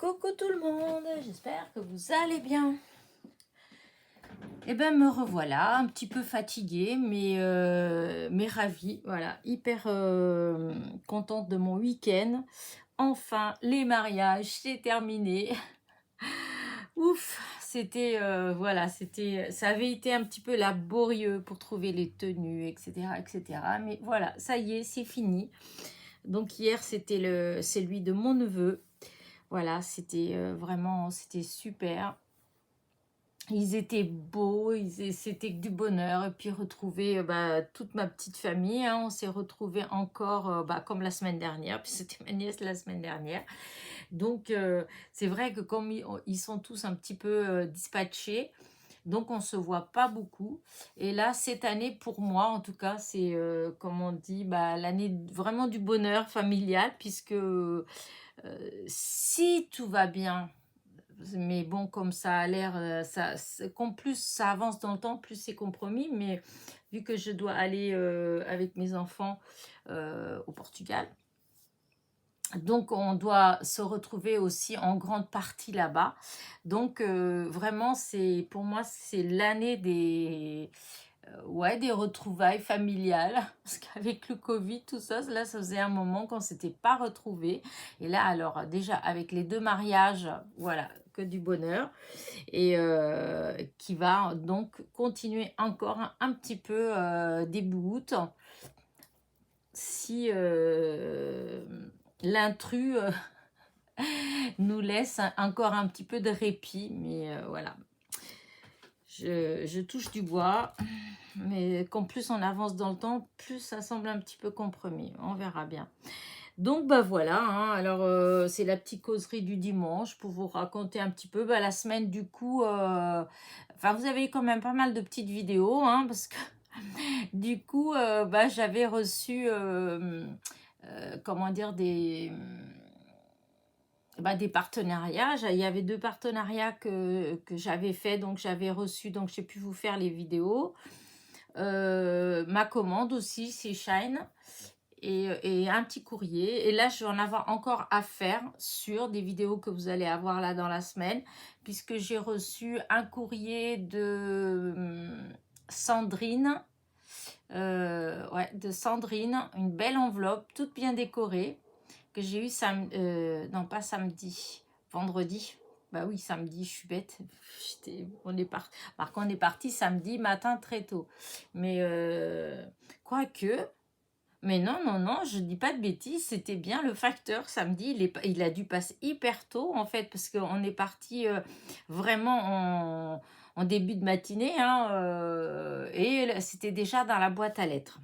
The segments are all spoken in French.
Coucou tout le monde, j'espère que vous allez bien. Eh ben me revoilà, un petit peu fatiguée, mais ravie, voilà, hyper contente de mon week-end. Enfin, les mariages, c'est terminé. Ouf, c'était, voilà, ça avait été un petit peu laborieux pour trouver les tenues, etc., etc. Mais voilà, ça y est, c'est fini. Donc hier, c'était celui de mon neveu. Voilà, c'était vraiment, c'était super. Ils étaient beaux, c'était que du bonheur. Et puis retrouver toute ma petite famille, hein. On s'est retrouvés encore comme la semaine dernière, puis c'était ma nièce la semaine dernière. Donc c'est vrai que comme ils sont tous un petit peu dispatchés, donc on se voit pas beaucoup. Et là, cette année, pour moi, en tout cas, c'est, comme on dit, l'année vraiment du bonheur familial, puisque si tout va bien, mais bon, comme ça a l'air, comme plus ça avance dans le temps, plus c'est compromis. Mais vu que je dois aller avec mes enfants au Portugal, donc on doit se retrouver aussi en grande partie là-bas. Donc vraiment, pour moi, c'est l'année des retrouvailles familiales. Parce qu'avec le Covid, tout ça, là, ça faisait un moment qu'on ne s'était pas retrouvés. Et là, alors, déjà, avec les 2 mariages, voilà, que du bonheur. Et qui va donc continuer encore un petit peu début août. Si l'intrus nous laisse encore un petit peu de répit. Mais voilà, je touche du bois. Mais qu'en plus on avance dans le temps, plus ça semble un petit peu compromis. On verra bien. Donc voilà, hein. Alors c'est la petite causerie du dimanche pour vous raconter un petit peu la semaine du coup. Enfin, vous avez quand même pas mal de petites vidéos, hein, parce que du coup j'avais reçu comment dire des partenariats. Il y avait 2 partenariats que j'avais fait, donc j'avais reçu, donc j'ai pu vous faire les vidéos. Ma commande aussi, c'est Shine. Et un petit courrier. Et là, je vais en avoir encore à faire sur des vidéos que vous allez avoir là dans la semaine, puisque j'ai reçu un courrier de Sandrine. Ouais, de Sandrine, une belle enveloppe, toute bien décorée, que j'ai eu non pas samedi, vendredi. Bah oui, samedi, je suis bête. Par contre, on est parti samedi matin très tôt. Mais quoique, mais non, non, non, je dis pas de bêtises, c'était bien le facteur samedi. Il a dû passer hyper tôt en fait, parce qu'on est parti vraiment en début de matinée, hein, et c'était déjà dans la boîte à lettres.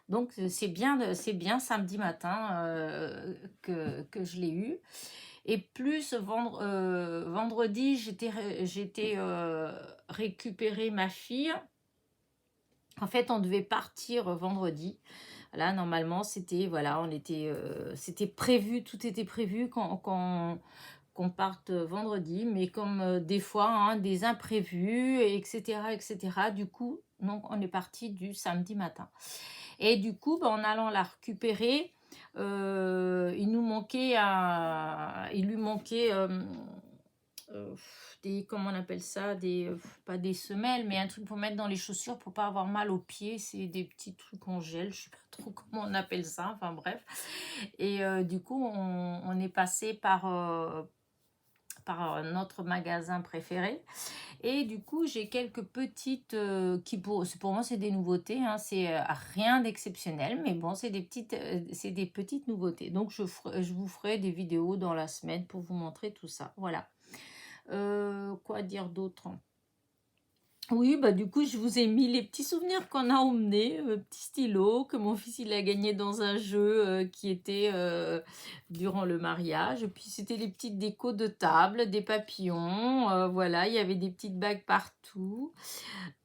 Donc c'est bien samedi matin que je l'ai eu. Et plus vendredi, j'étais récupérer ma fille. En fait, on devait partir vendredi. Là, normalement, c'était, voilà, c'était prévu, tout était prévu qu'on parte vendredi, mais comme des fois, hein, des imprévus, etc., etc. Du coup, donc, on est parti du samedi matin. Et du coup, en allant la récupérer, il lui manquait comment on appelle ça, pas des semelles, mais un truc pour mettre dans les chaussures pour pas avoir mal aux pieds. C'est des petits trucs en gel, je sais pas trop comment on appelle ça, enfin bref. Et du coup, on est passé par notre magasin préféré. Et du coup, j'ai quelques petites pour moi, c'est des nouveautés, hein, c'est rien d'exceptionnel, mais bon, c'est des petites nouveautés. Donc, je vous ferai des vidéos dans la semaine pour vous montrer tout ça. Voilà. Quoi dire d'autre? Oui, du coup, je vous ai mis les petits souvenirs qu'on a emmenés, petits stylos que mon fils il a gagné dans un jeu qui était durant le mariage. Et puis c'était des petites décos de table, des papillons, voilà, il y avait des petites bagues partout,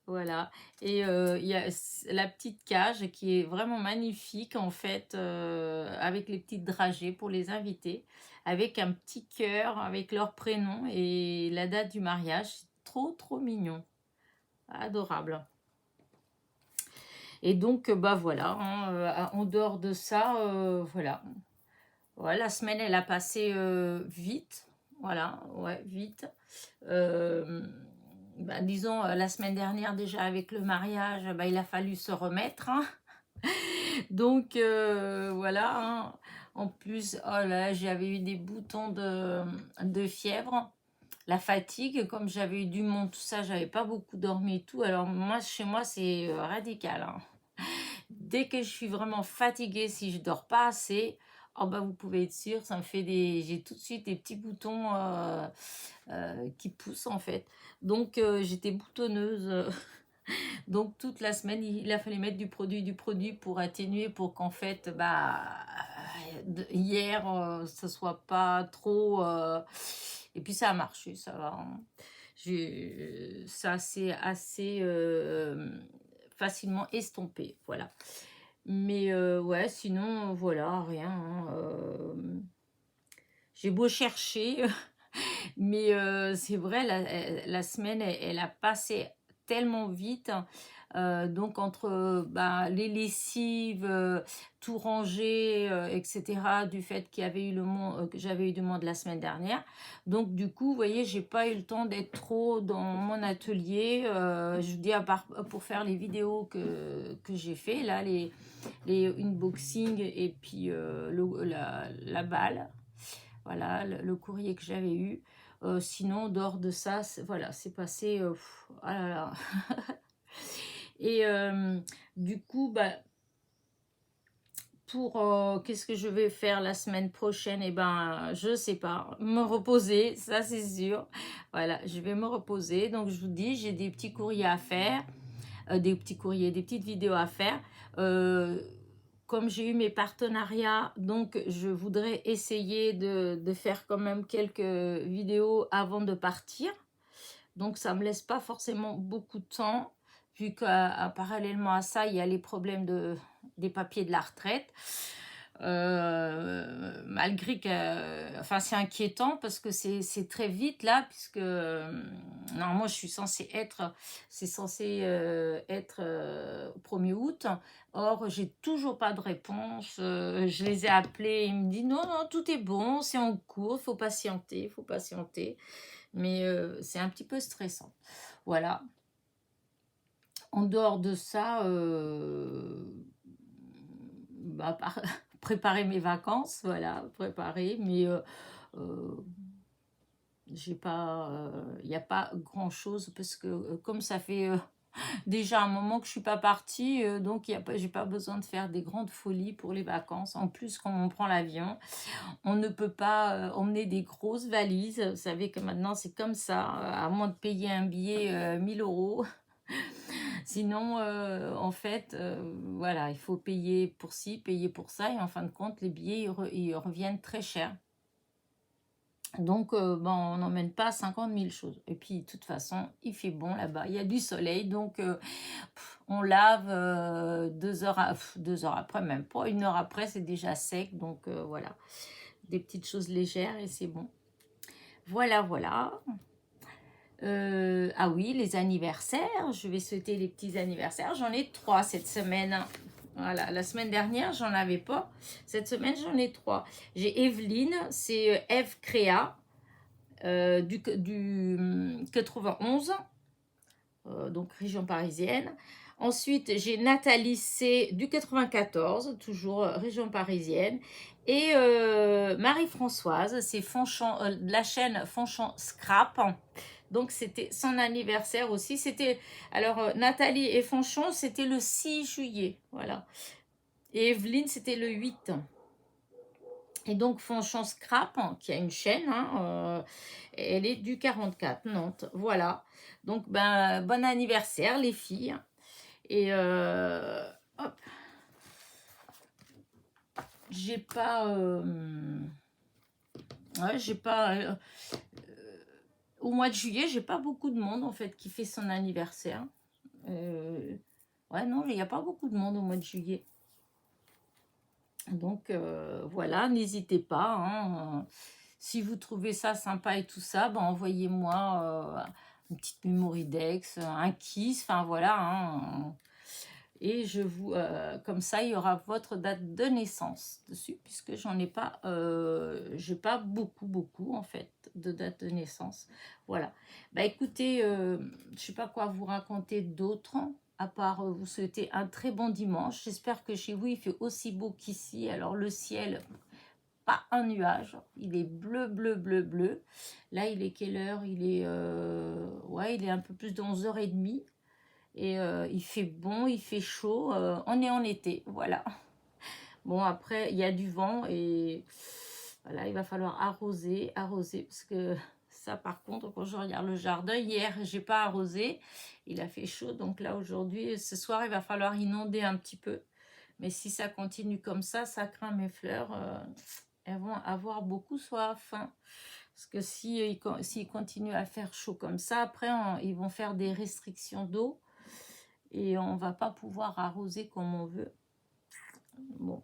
voilà. Et il y a la petite cage qui est vraiment magnifique en fait, avec les petites dragées pour les invités, avec un petit cœur avec leur prénom et la date du mariage. C'est trop trop mignon. Adorable. Et donc, voilà, hein, en dehors de ça, voilà. Ouais, la semaine, elle a passé vite. Voilà, ouais, vite. Euh, bah, disons, la semaine dernière, déjà, avec le mariage, bah, il a fallu se remettre, hein. Donc, voilà, hein. En plus, oh là, j'avais eu des boutons de fièvre. La fatigue, comme j'avais eu du monde, tout ça, j'avais pas beaucoup dormi et tout. Alors, moi, chez moi, c'est radical, hein. Dès que je suis vraiment fatiguée, si je dors pas assez, oh bah, vous pouvez être sûr, ça me fait des... J'ai tout de suite des petits boutons qui poussent, en fait. Donc, j'étais boutonneuse. Donc toute la semaine, il a fallu mettre du produit pour atténuer, pour qu'en fait, bah, hier, ce soit pas trop... Et puis ça a marché, ça va, hein. Ça s'est assez facilement estompé, voilà. Mais ouais, sinon, voilà, rien, hein, j'ai beau chercher, mais c'est vrai, la semaine, elle a passé tellement vite. Donc entre bah, les lessives, tout ranger, etc., du fait qu'il y avait eu que j'avais eu du monde la semaine dernière. Donc du coup, vous voyez, j'ai pas eu le temps d'être trop dans mon atelier. Je vous dis, à part pour faire les vidéos que j'ai fait, là, les unboxings et puis la balle. Voilà, le courrier que j'avais eu. Sinon, dehors de ça, voilà, c'est passé. Ah là là. Et du coup, bah, pour qu'est-ce que je vais faire la semaine prochaine? Eh ben, je sais pas. Me reposer, ça c'est sûr. Voilà, je vais me reposer. Donc, je vous dis, j'ai des petits courriers à faire, des petits courriers, des petites vidéos à faire. Comme j'ai eu mes partenariats, donc je voudrais essayer de faire quand même quelques vidéos avant de partir. Donc ça me laisse pas forcément beaucoup de temps, vu qu'à parallèlement à ça, il y a les problèmes des papiers de la retraite. Malgré que, enfin, c'est inquiétant parce que c'est très vite là, puisque normalement je suis censée être, c'est censé être au 1er août. Or, j'ai toujours pas de réponse. Je les ai appelés, ils me disent non, non, tout est bon, c'est en cours, faut patienter, faut patienter. Mais c'est un petit peu stressant. Voilà. En dehors de ça, bah, préparer mes vacances, voilà, préparer, mais j'ai pas, il n'y a pas grand chose parce que comme ça fait déjà un moment que je suis pas partie, donc j'ai pas besoin de faire des grandes folies pour les vacances. En plus, quand on prend l'avion, on ne peut pas emmener des grosses valises. Vous savez que maintenant c'est comme ça, à moins de payer un billet 1000 euros. Sinon, en fait, voilà, il faut payer pour ci, payer pour ça, et en fin de compte, les billets ils reviennent très cher. Donc, bon, on n'emmène pas 50 000 choses. Et puis, de toute façon, il fait bon là-bas, il y a du soleil, donc on lave 2 heures, 2 heures après, même pas 1 heure après, c'est déjà sec. Donc, voilà, des petites choses légères et c'est bon. Voilà, voilà. Ah oui, les anniversaires, je vais souhaiter les petits anniversaires. J'en ai 3 cette semaine. Voilà, la semaine dernière, j'en avais pas. Cette semaine, j'en ai 3. J'ai Evelyne, c'est Eve Créa, du 91, donc région parisienne. Ensuite, j'ai Nathalie C du 94, toujours région parisienne. Et Marie-Françoise, c'est la chaîne Fonchon Scrap. Donc, c'était son anniversaire aussi. C'était, alors, Nathalie et Fonchon, c'était le 6 juillet. Voilà. Et Evelyne, c'était le 8. Et donc, Fonchon Scrap, qui a une chaîne, hein, elle est du 44, Nantes. Voilà. Donc, ben, bon anniversaire, les filles. Et hop. J'ai pas. Ouais, j'ai pas. Au mois de juillet, j'ai pas beaucoup de monde en fait qui fait son anniversaire. Ouais, non, il n'y a pas beaucoup de monde au mois de juillet. Donc voilà, n'hésitez pas, hein, si vous trouvez ça sympa et tout ça, ben, envoyez-moi une petite Memory Dex, un kiss, enfin voilà, hein. Et je vous, comme ça, il y aura votre date de naissance dessus, puisque j'en ai pas, j'ai pas beaucoup en fait de date de naissance. Voilà. Bah écoutez, je sais pas quoi vous raconter d'autre, à part vous souhaiter un très bon dimanche. J'espère que chez vous il fait aussi beau qu'ici. Alors le ciel, pas un nuage, il est bleu, bleu, bleu, bleu. Là, il est quelle heure? Il est, ouais, il est un peu plus de 11h30. Et il fait bon, il fait chaud, on est en été, voilà. Bon, après, il y a du vent et voilà, il va falloir arroser, arroser, parce que ça, par contre, quand je regarde le jardin, hier, j'ai pas arrosé, il a fait chaud, donc là, aujourd'hui, ce soir, il va falloir inonder un petit peu. Mais si ça continue comme ça craint mes fleurs, elles vont avoir beaucoup soif, hein. Parce que s'ils continuent à faire chaud comme ça, après, ils vont faire des restrictions d'eau et on va pas pouvoir arroser comme on veut. Bon,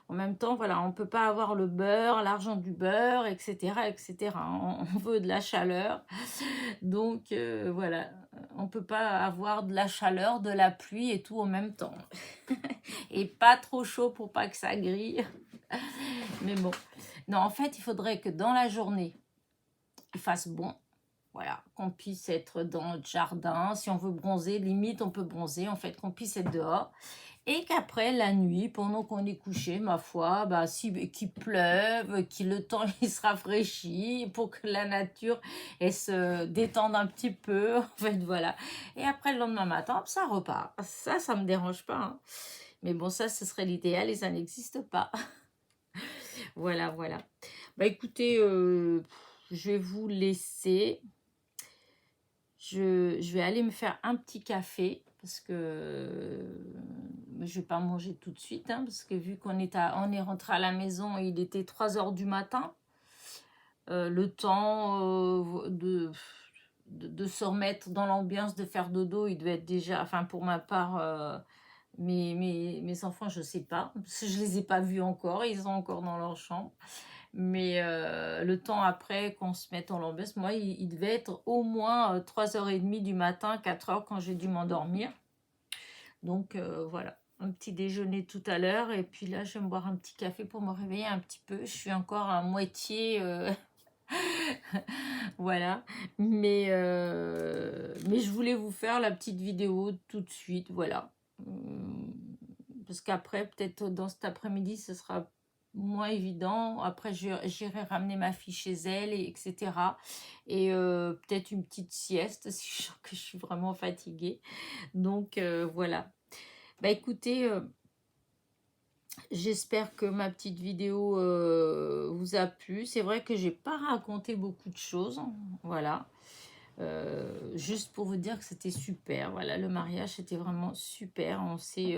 en même temps, voilà, on peut pas avoir le beurre, l'argent du beurre, etc., etc. On veut de la chaleur, donc voilà, on peut pas avoir de la chaleur, de la pluie et tout en même temps, et pas trop chaud pour pas que ça grille. Mais bon, non, en fait, il faudrait que dans la journée, il fasse bon. Voilà, qu'on puisse être dans notre jardin. Si on veut bronzer, limite, on peut bronzer, en fait, qu'on puisse être dehors. Et qu'après, la nuit, pendant qu'on est couché, ma foi, bah, qu'il pleuve, que le temps il se rafraîchit, pour que la nature elle se détende un petit peu, en fait, voilà. Et après, le lendemain matin, ça repart. Ça me dérange pas, hein. Mais bon, ça, ce serait l'idéal et ça n'existe pas. Voilà, voilà. Bah écoutez, je vais vous laisser. Je vais aller me faire un petit café parce que je vais pas manger tout de suite, hein, parce que vu qu'on on est rentré à la maison, il était 3h du matin. Le temps de se remettre dans l'ambiance, de faire dodo, il devait être déjà, enfin pour ma part, mes enfants, je sais pas, parce que je les ai pas vus encore, ils sont encore dans leur chambre. Mais le temps après qu'on se mette en l'ambiance, moi, il devait être au moins 3h30 du matin, 4h quand j'ai dû m'endormir. Donc voilà, un petit déjeuner tout à l'heure. Et puis là, je vais me boire un petit café pour me réveiller un petit peu. Je suis encore à moitié... voilà. Mais je voulais vous faire la petite vidéo tout de suite. Voilà. Parce qu'après, peut-être dans cet après-midi, ce sera moins évident. Après, j'irai ramener ma fille chez elle, etc. Et peut-être une petite sieste si je sens que je suis vraiment fatiguée. Donc, voilà. Bah écoutez, j'espère que ma petite vidéo vous a plu. C'est vrai que j'ai pas raconté beaucoup de choses. Voilà. Juste pour vous dire que c'était super. Voilà, le mariage, c'était vraiment super. On s'est...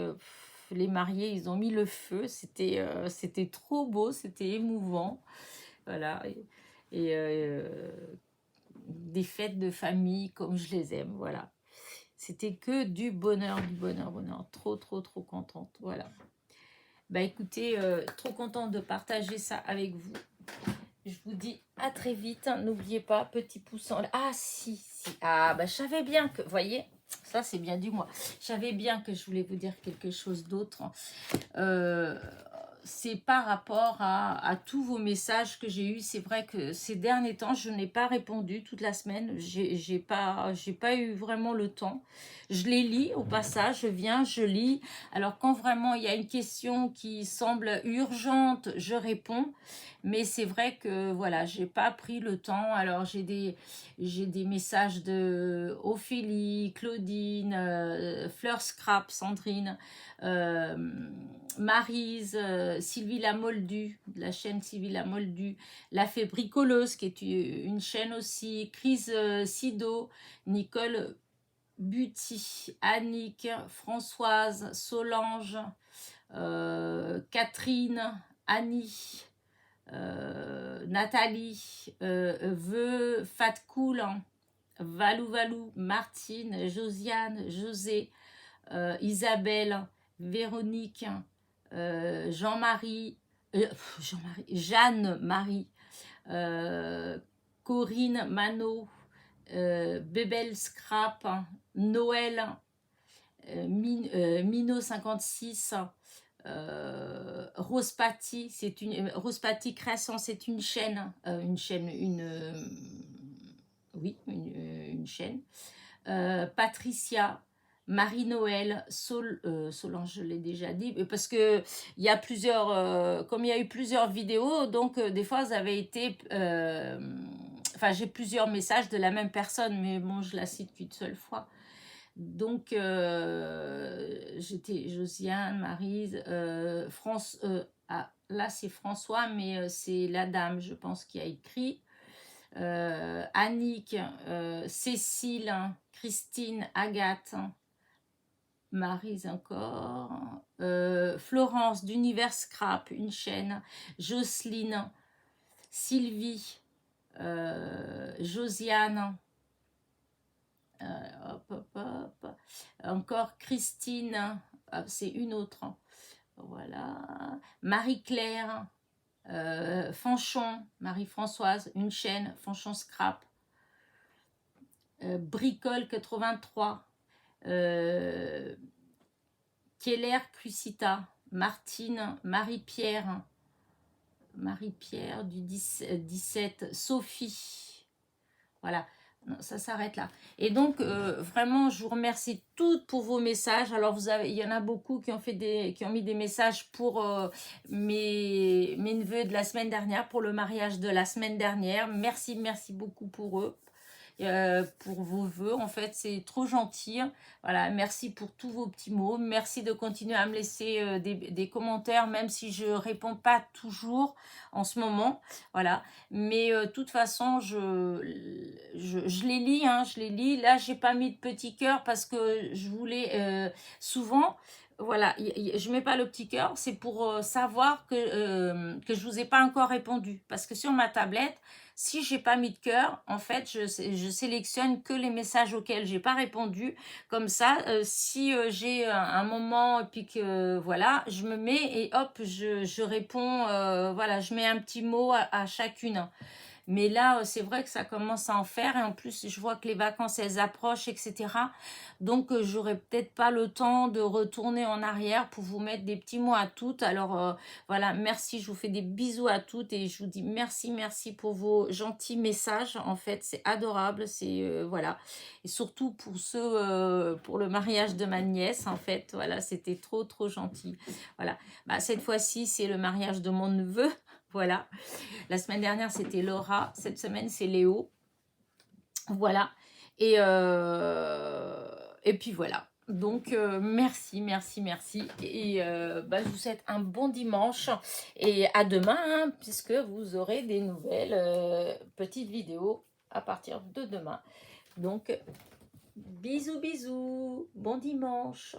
les mariés, ils ont mis le feu. C'était trop beau, c'était émouvant. Voilà. Et des fêtes de famille comme je les aime. Voilà. C'était que du bonheur, du bonheur, bonheur. Trop, trop, trop contente. Voilà. Bah écoutez, trop contente de partager ça avec vous. Je vous dis à très vite. N'oubliez pas, petit pouce en l'air. Ah si. Ah bah je savais bien que, voyez, ça c'est bien du moi. Je savais bien que je voulais vous dire quelque chose d'autre. C'est par rapport à tous vos messages que j'ai eus. C'est vrai que ces derniers temps, je n'ai pas répondu toute la semaine. J'ai pas eu vraiment le temps. Je les lis au passage, je viens, je lis. Alors quand vraiment il y a une question qui semble urgente, je réponds. Mais c'est vrai que voilà, j'ai pas pris le temps. Alors j'ai des messages de Ophélie, Claudine, Fleur Scrap, Sandrine, Maryse, Sylvie Lamoldu, de la chaîne Sylvie Lamoldu, La Fée Bricoleuse, qui est une chaîne aussi, Chris Sido, Nicole Buty, Annick, Françoise, Solange, Catherine, Annie, Nathalie, Veu, Fat Cool, Valou Valou, Martine, Josiane, José, Isabelle, Véronique, Jean-Marie, Jeanne-Marie, Corinne Manot, Bébel Scrap, Noël, Mino 56, Rose Patty, Rose Patty Création, c'est une chaîne, oui, une chaîne. Patricia, Marie-Noël, Solange, je l'ai déjà dit, parce que il y a plusieurs, comme il y a eu plusieurs vidéos, donc des fois vous avez été, enfin j'ai plusieurs messages de la même personne, mais bon je la cite qu'une seule fois. Donc j'étais Josiane, Maryse, France, là c'est François, mais c'est la dame, je pense, qui a écrit. Annick, Cécile, Christine, Agathe, Maryse encore, Florence d'Univers Scrap, une chaîne, Jocelyne, Sylvie, Josiane, encore Christine, c'est une autre, voilà, Marie-Claire, Fanchon, Marie-Françoise, une chaîne, Fanchon Scrap, Bricole 83, Keller Crucita, Martine, Marie-Pierre du 17, Sophie, voilà. Non, ça s'arrête là. Et donc, vraiment, je vous remercie toutes pour vos messages. Alors, il y en a beaucoup qui ont mis des messages pour mes neveux de la semaine dernière, pour le mariage de la semaine dernière. Merci beaucoup pour eux. Pour vos vœux, en fait, c'est trop gentil. Voilà, merci pour tous vos petits mots. Merci de continuer à me laisser des commentaires, même si je réponds pas toujours en ce moment. Voilà, mais de toute façon, je les lis, hein, je les lis. Là, j'ai pas mis de petit cœur parce que je voulais souvent. Voilà, je mets pas le petit cœur, c'est pour savoir que je vous ai pas encore répondu. Parce que sur ma tablette, si j'ai pas mis de cœur, en fait, je sélectionne que les messages auxquels j'ai pas répondu. Comme ça, si j'ai un moment et puis que voilà, je me mets et hop, je réponds. Voilà, je mets un petit mot à chacune. Mais là, c'est vrai que ça commence à en faire. Et en plus, je vois que les vacances, elles approchent, etc. Donc, j'aurai peut-être pas le temps de retourner en arrière pour vous mettre des petits mots à toutes. Alors, voilà, merci. Je vous fais des bisous à toutes. Et je vous dis merci pour vos gentils messages. En fait, c'est adorable. C'est, voilà. Et surtout pour pour le mariage de ma nièce, en fait. Voilà, c'était trop gentil. Voilà. Bah, cette fois-ci, c'est le mariage de mon neveu. Voilà. La semaine dernière, c'était Laura. Cette semaine, c'est Léo. Voilà. Et puis voilà. Donc, merci. Et bah, je vous souhaite un bon dimanche. Et à demain, hein, puisque vous aurez des nouvelles petites vidéos à partir de demain. Donc, bisous. Bon dimanche.